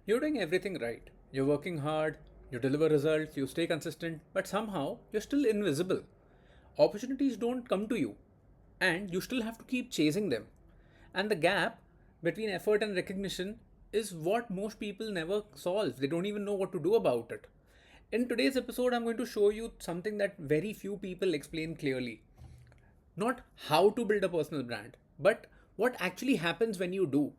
You're doing everything right. You're working hard, you deliver results, you stay consistent, but somehow you're still invisible. Opportunities don't come to you, and you still have to keep chasing them. And the gap between effort and recognition is what most people never solve. They don't even know what to do about it. In today's episode, I'm going to show you something that very few people explain clearly. Not how to build a personal brand, but what actually happens when you do.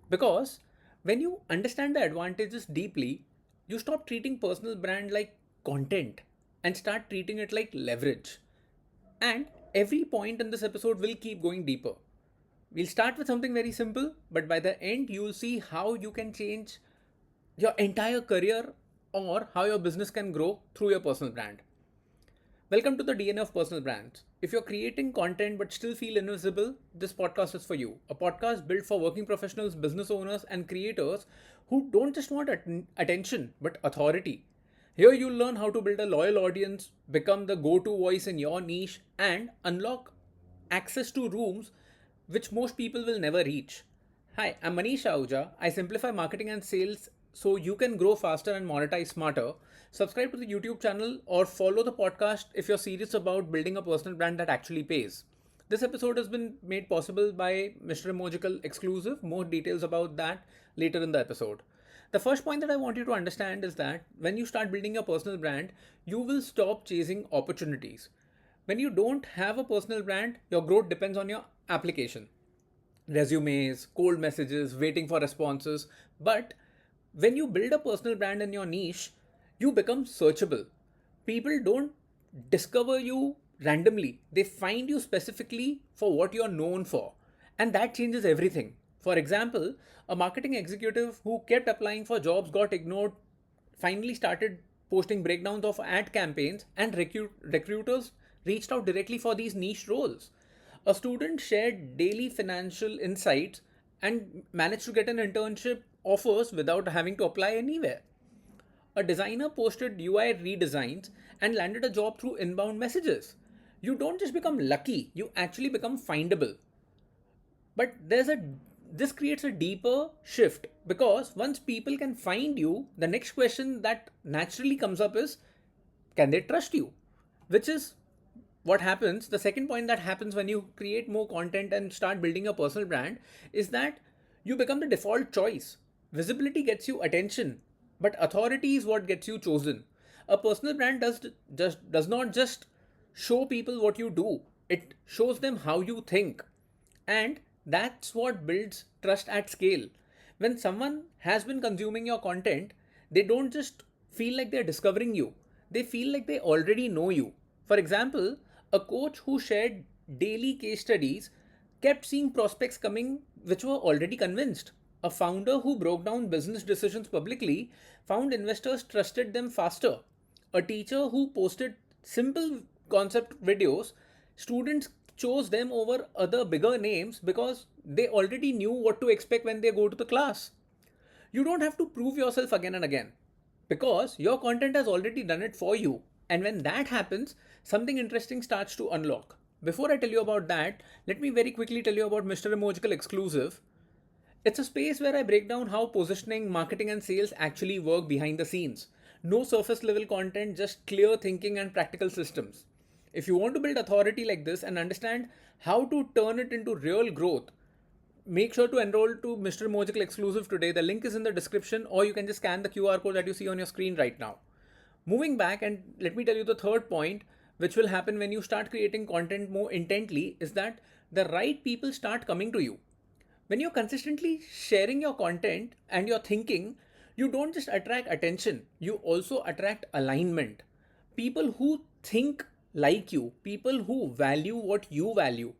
Because when you understand the advantages deeply, you stop treating personal brand like content and start treating it like leverage. And every point in this episode will keep going deeper. We'll start with something very simple, but by the end, you'll see how you can change your entire career or how your business can grow through your personal brand. Welcome to the DNA of personal brands. If you're creating content but still feel invisible, this podcast is for you. A podcast built for working professionals, business owners, and creators who don't just want attention but authority. Here you'll learn how to build a loyal audience, become the go to voice in your niche, and unlock access to rooms which most people will never reach. Hi, I'm Manish Ahuja. I simplify marketing and sales so you can grow faster and monetize smarter. Subscribe to the YouTube channel or follow the podcast if you're serious about building a personal brand that actually pays. This episode has been made possible by MrEmogical exclusive. More details about that later in the episode. The first point that I want you to understand is that when you start building your personal brand, you will stop chasing opportunities. When you don't have a personal brand, your growth depends on your application, resumes, cold messages, waiting for responses. But when you build a personal brand in your niche, you become searchable. People don't discover you randomly, they find you specifically for what you're known for. And that changes everything. For example, a marketing executive who kept applying for jobs got ignored finally started posting breakdowns of ad campaigns, and recruiters reached out directly for these niche roles. A student shared daily financial insights and managed to get an internship offers without having to apply anywhere. A designer posted UI redesigns and landed a job through inbound messages. You don't just become lucky, you actually become findable. But this creates a deeper shift because once people can find you, the next question that naturally comes up is, can they trust you? Which is what happens. The second point that happens when you create more content and start building a personal brand is that you become the default choice. Visibility gets you attention, but authority is what gets you chosen. A personal brand does not just show people what you do, it shows them how you think. And that's what builds trust at scale. When someone has been consuming your content, they don't just feel like they're discovering you, they feel like they already know you. For example, a coach who shared daily case studies kept seeing prospects coming which were already convinced. A founder who broke down business decisions publicly found investors trusted them faster. A teacher who posted simple concept videos, students chose them over other bigger names because they already knew what to expect when they go to the class. You don't have to prove yourself again and again because your content has already done it for you. And when that happens, something interesting starts to unlock. Before I tell you about that, let me very quickly tell you about MrEmogical exclusive. It's a space where I break down how positioning, marketing, and sales actually work behind the scenes. No surface level content, just clear thinking and practical systems. If you want to build authority like this and understand how to turn it into real growth, make sure to enroll to MrEmogical exclusive today. The link is in the description, or you can just scan the QR code that you see on your screen right now. Moving back, and let me tell you the third point, which will happen when you start creating content more intently, is that the right people start coming to you. When you're consistently sharing your content and your thinking, you don't just attract attention, you also attract alignment. People who think like you, people who value what you value.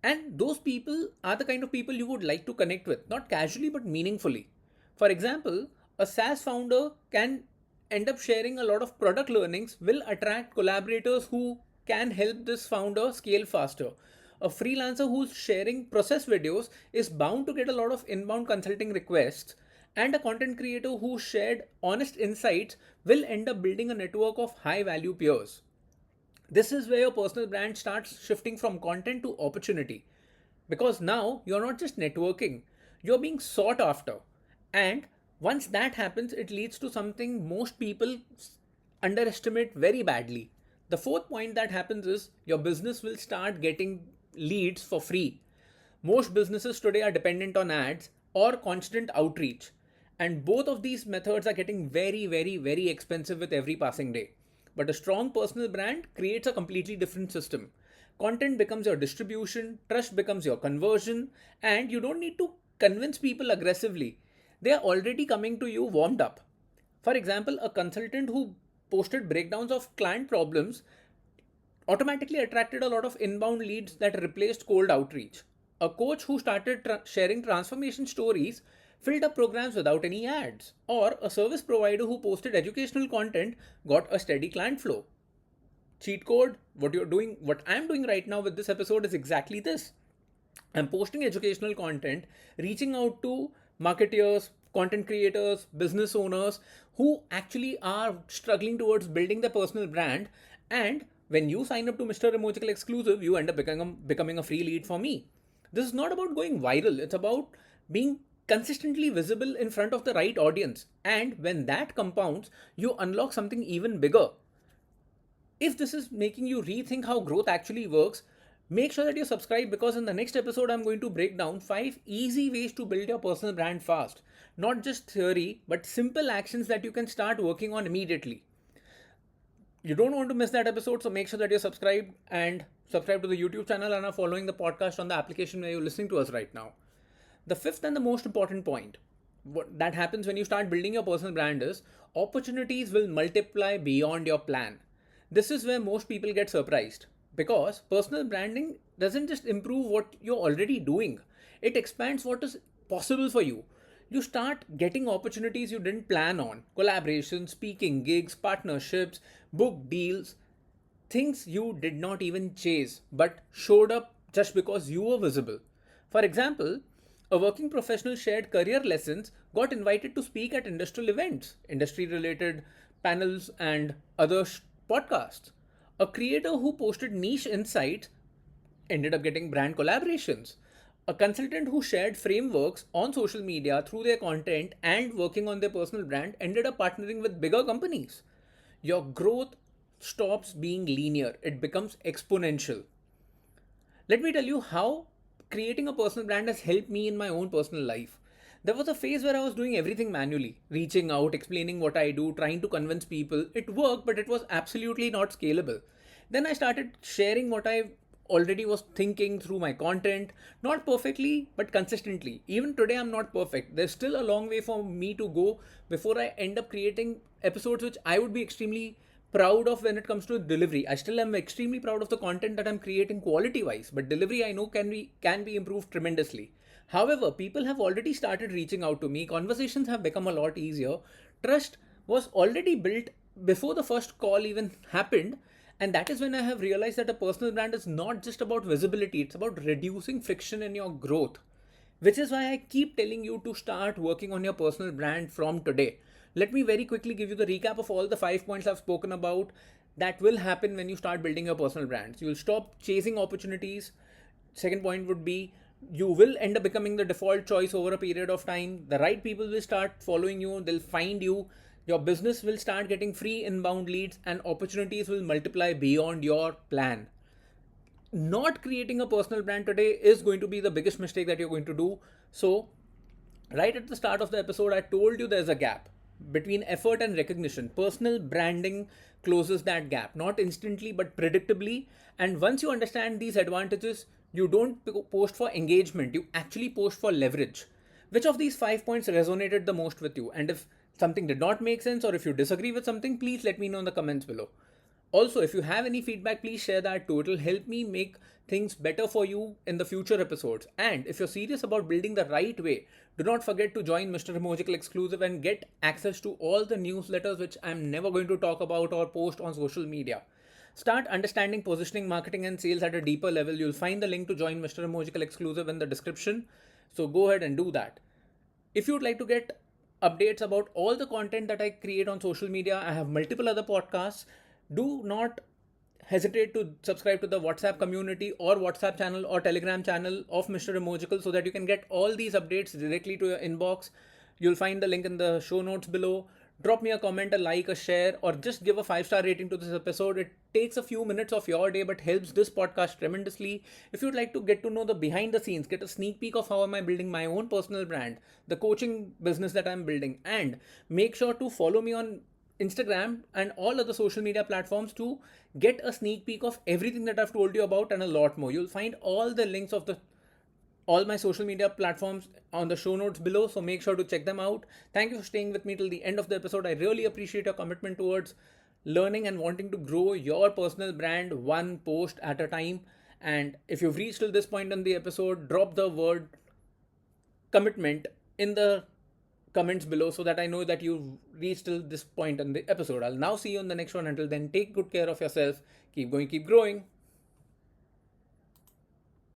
And those people are the kind of people you would like to connect with, not casually but meaningfully. For example, a SaaS founder can end up sharing a lot of product learnings, will attract collaborators who can help this founder scale faster. A freelancer who's sharing process videos is bound to get a lot of inbound consulting requests, and a content creator who shared honest insights will end up building a network of high value peers. This is where your personal brand starts shifting from content to opportunity. Because now you're not just networking, you're being sought after. And Once that happens, it leads to something most people underestimate very badly. The fourth point that happens is your business will start getting leads for free. Most businesses today are dependent on ads or constant outreach. And both of these methods are getting very, very, very expensive with every passing day. But a strong personal brand creates a completely different system. Content becomes your distribution, trust becomes your conversion, and you don't need to convince people aggressively. They are already coming to you warmed up. For example, a consultant who posted breakdowns of client problems automatically attracted a lot of inbound leads that replaced cold outreach. A coach who started sharing transformation stories filled up programs without any ads. Or a service provider who posted educational content got a steady client flow. Cheat code, what I'm doing right now with this episode is exactly this. I'm posting educational content, reaching out to marketeers, content creators, business owners who actually are struggling towards building their personal brand. And when you sign up to MrEmogical exclusive, you end up becoming a free lead for me. This is not about going viral, it's about being consistently visible in front of the right audience. And when that compounds, you unlock something even bigger. If this is making you rethink how growth actually works, make sure that you're subscribed, because in the next episode, I'm going to break down 5 easy ways to build your personal brand fast. Not just theory, but simple actions that you can start working on immediately. You don't want to miss that episode, so make sure that you're subscribed and subscribe to the YouTube channel and are following the podcast on the application where you're listening to us right now. The fifth and the most important point, what that happens when you start building your personal brand, is opportunities will multiply beyond your plan. This is where most people get surprised, because personal branding doesn't just improve what you're already doing, it expands what is possible for you. You start getting opportunities you didn't plan on: collaborations, speaking gigs, partnerships, book deals, things you did not even chase but showed up just because you were visible. For example, a working professional shared career lessons, got invited to speak at industrial events, industry related panels, and other podcasts. A creator who posted niche insights ended up getting brand collaborations. A consultant who shared frameworks on social media through their content and working on their personal brand ended up partnering with bigger companies. Your growth stops being linear, it becomes exponential. Let me tell you how creating a personal brand has helped me in my own personal life. There was a phase where I was doing everything manually, reaching out, explaining what I do, trying to convince people. It worked, but it was absolutely not scalable. Then I started sharing what I already was thinking through my content, not perfectly, but consistently. Even today, I'm not perfect. There's still a long way for me to go before I end up creating episodes which I would be extremely proud of when it comes to delivery. I still am extremely proud of the content that I'm creating quality wise, but delivery I know can be improved tremendously. However, people have already started reaching out to me. Conversations have become a lot easier. Trust was already built before the first call even happened. And that is when I have realized that a personal brand is not just about visibility, it's about reducing friction in your growth. Which is why I keep telling you to start working on your personal brand from today. Let me very quickly give you the recap of all the 5 points I've spoken about that will happen when you start building your personal brands. You'll stop chasing opportunities. Second point would be you will end up becoming the default choice over a period of time. The right people will start following you, they'll find you. Your business will start getting free inbound leads and opportunities will multiply beyond your plan. Not creating a personal brand today is going to be the biggest mistake that you're going to do. So, right at the start of the episode, I told you there's a gap between effort and recognition. Personal branding closes that gap, not instantly, but predictably. And once you understand these advantages, you don't post for engagement, you actually post for leverage. Which of these 5 points resonated the most with you? And if something did not make sense or if you disagree with something, please let me know in the comments below. Also, if you have any feedback, please share that too. It'll help me make things better for you in the future episodes. And if you're serious about building the right way, do not forget to join MrEmogical exclusive and get access to all the newsletters which I'm never going to talk about or post on social media. Start understanding positioning, marketing, and sales at a deeper level. You'll find the link to join MrEmogical exclusive in the description. So go ahead and do that. If you'd like to get updates about all the content that I create on social media, I have multiple other podcasts. Do not hesitate to subscribe to the WhatsApp community or WhatsApp channel or Telegram channel of MrEmogical so that you can get all these updates directly to your inbox. You'll find the link in the show notes below. Drop me a comment, a like, a share, or just give a 5-star rating to this episode. It takes a few minutes of your day but helps this podcast tremendously. If you'd like to get to know the behind the scenes, get a sneak peek of how am I building my own personal brand, the coaching business that I'm building, and make sure to follow me on Instagram and all other social media platforms to get a sneak peek of everything that I've told you about and a lot more. You'll find all the links of the all my social media platforms on the show notes below, so make sure to check them out. Thank you for staying with me till the end of the episode. I really appreciate your commitment towards learning and wanting to grow your personal brand one post at a time. And if you've reached till this point in the episode, drop the word commitment in the comments below so that I know that you've reached till this point in the episode. I'll now see you in the next one. Until then, take good care of yourself. Keep going, keep growing.